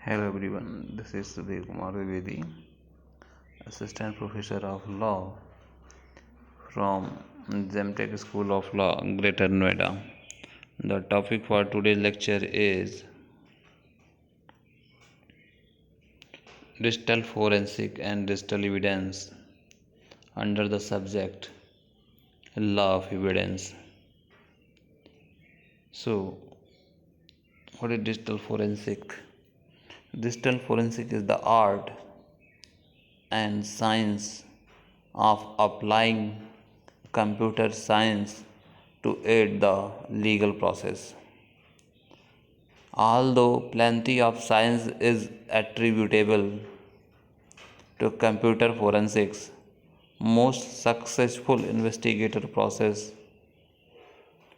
Hello everyone, this is Sudhir Kumar Vivedi, Assistant Professor of Law from Zemtech School of Law, Greater Noida. The topic for today's lecture is digital forensic and digital evidence under the subject Law of Evidence. So, what is digital forensic? Digital forensic is the art and science of applying computer science to aid the legal process. Although plenty of science is attributable to computer forensics, most successful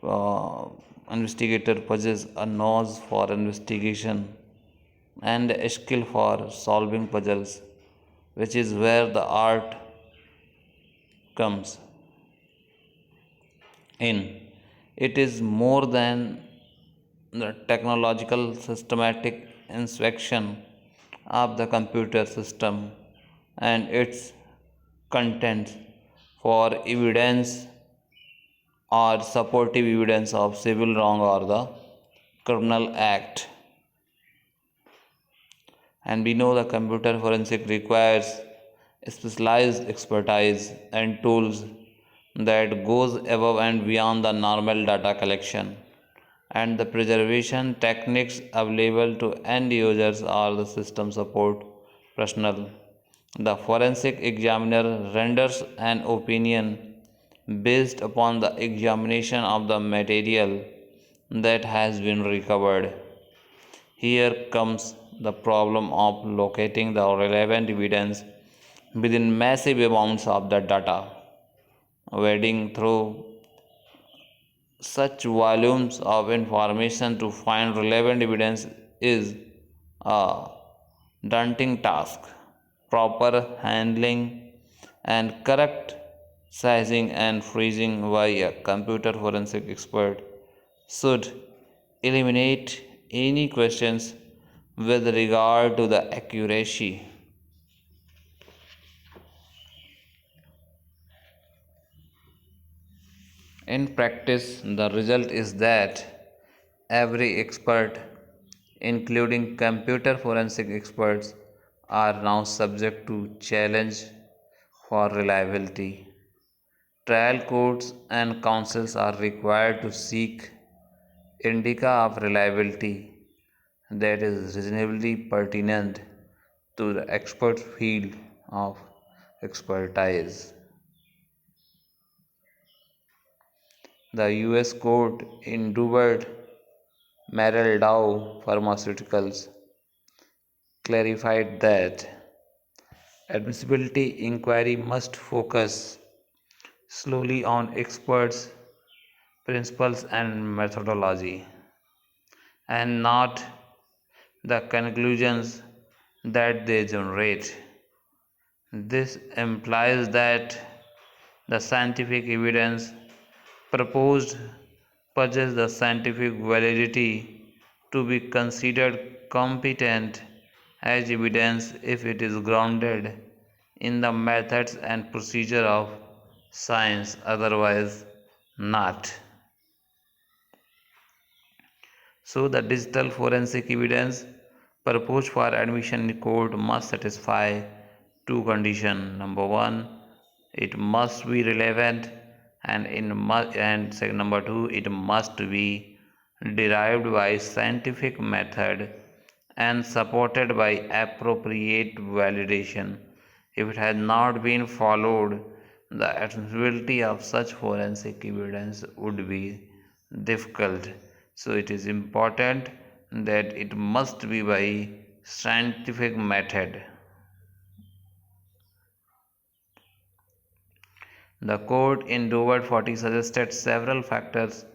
uh, investigator possess a nose for investigation and a skill for solving puzzles, which is where the art comes in. It is more than the technological systematic inspection of the computer system and its contents for evidence or supportive evidence of civil wrong or the criminal act. And we know the computer forensic requires specialized expertise and tools that goes above and beyond the normal data collection and the preservation techniques available to end users or the system support personnel. The forensic examiner renders an opinion based upon the examination of the material that has been recovered. Here comes the problem of locating the relevant evidence within massive amounts of the data. Wading through such volumes of information to find relevant evidence is a daunting task. Proper handling and correct sizing and freezing by a computer forensic expert should eliminate any questions with regard to the accuracy. In practice, the result is that every expert, including computer forensic experts, are now subject to challenge for reliability. Trial courts and counsels are required to seek indicia of reliability that is reasonably pertinent to the expert field of expertise. The US court in Dubert Merrill Dow Pharmaceuticals clarified that admissibility inquiry must focus solely on experts' principles and methodology and not the conclusions that they generate. This implies that the scientific evidence proposed possesses the scientific validity to be considered competent as evidence if it is grounded in the methods and procedure of science, otherwise not. So, the digital forensic evidence proposed for admission in court must satisfy two conditions. Number one, it must be relevant, and number two, it must be derived by scientific method and supported by appropriate validation. If it has not been followed, the admissibility of such forensic evidence would be difficult. So it is important that it must be by scientific method. The court in Dover 40 suggested several factors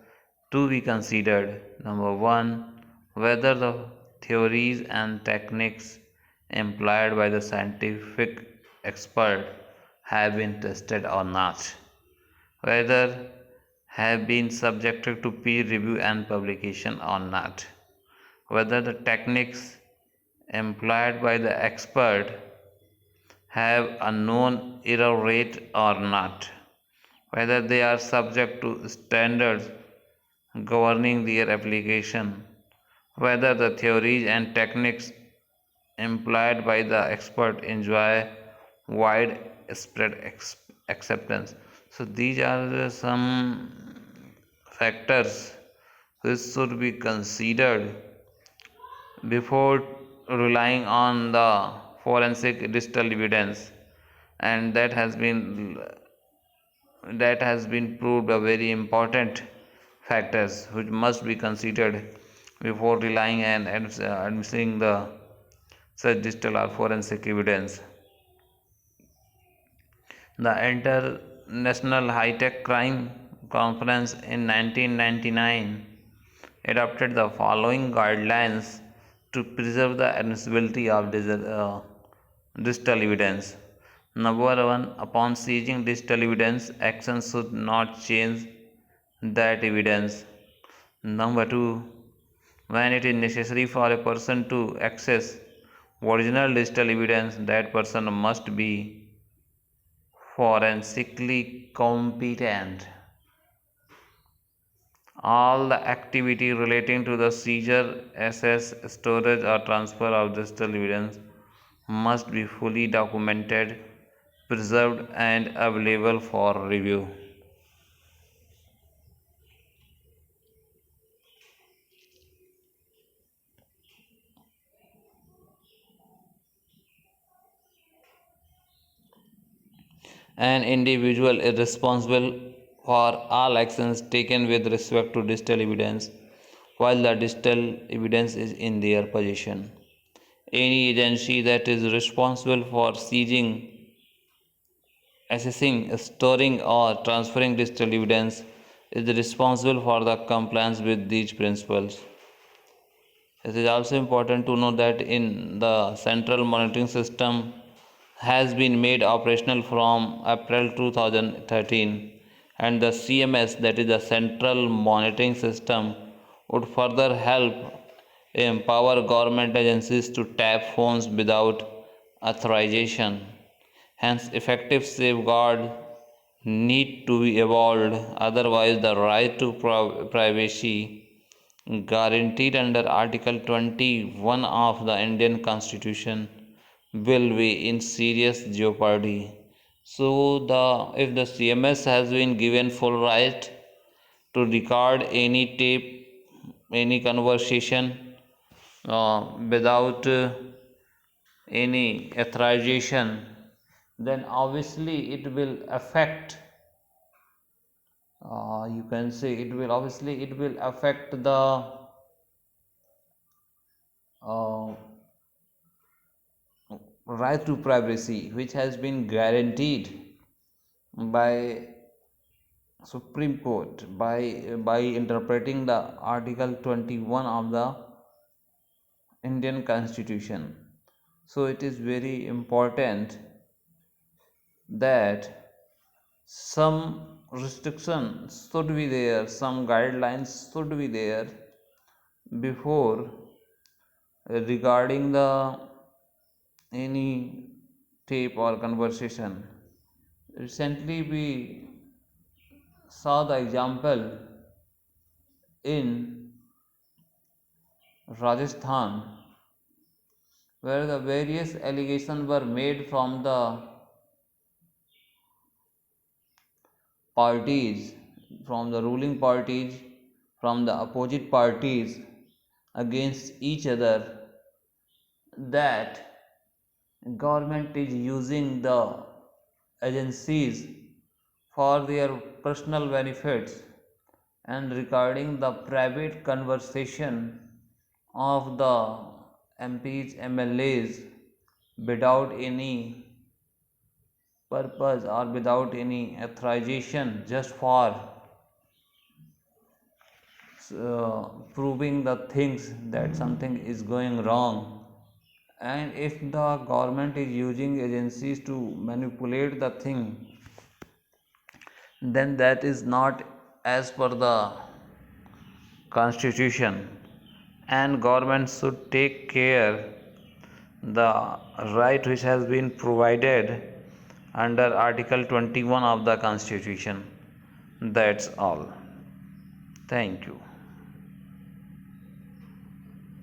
to be considered. Number one, whether the theories and techniques employed by the scientific expert have been tested or not, whether have been subjected to peer review and publication or not, whether the techniques employed by the expert have a known error rate or not, whether they are subject to standards governing their application, whether the theories and techniques employed by the expert enjoy widespread acceptance. So these are some factors which should be considered before relying on the forensic digital evidence, and that has been proved a very important factors which must be considered before relying and admitting the such digital or forensic evidence. The International High-Tech Crime Conference in 1999 adopted the following guidelines to preserve the admissibility of digital evidence. Number one, upon seizing digital evidence, action should not change that evidence. Number two, when it is necessary for a person to access original digital evidence, that person must be forensically competent. All the activity relating to the seizure, access, storage, or transfer of digital evidence must be fully documented, preserved, and available for review. An individual is responsible for all actions taken with respect to digital evidence while the digital evidence is in their possession. Any agency that is responsible for seizing, assessing, storing, or transferring digital evidence is responsible for the compliance with these principles. It is also important to know that in the central monitoring system has been made operational from April 2013, and the CMS, that is the central monitoring system, would further help empower government agencies to tap phones without authorization. Hence, effective safeguard need to be evolved, otherwise the right to privacy guaranteed under Article 21 of the Indian Constitution will be in serious jeopardy. So, if the CMS has been given full right to record any tape, any conversation without any authorization, then obviously it will affect. You can say it will affect the uh, right to privacy, which has been guaranteed by Supreme Court by interpreting the Article 21 of the Indian Constitution. So it is very important that some restrictions should be there, some guidelines should be there before regarding the any tape or conversation. Recently, we saw the example in Rajasthan where the various allegations were made from the parties, from the ruling parties, from the opposite parties against each other, that government is using the agencies for their personal benefits and regarding the private conversation of the MPs, MLAs without any purpose or without any authorization, just for proving the things that something is going wrong. And if the government is using agencies to manipulate the thing, then that is not as per the constitution, and government should take care the right which has been provided under Article 21 of the Constitution. That's all. Thank you.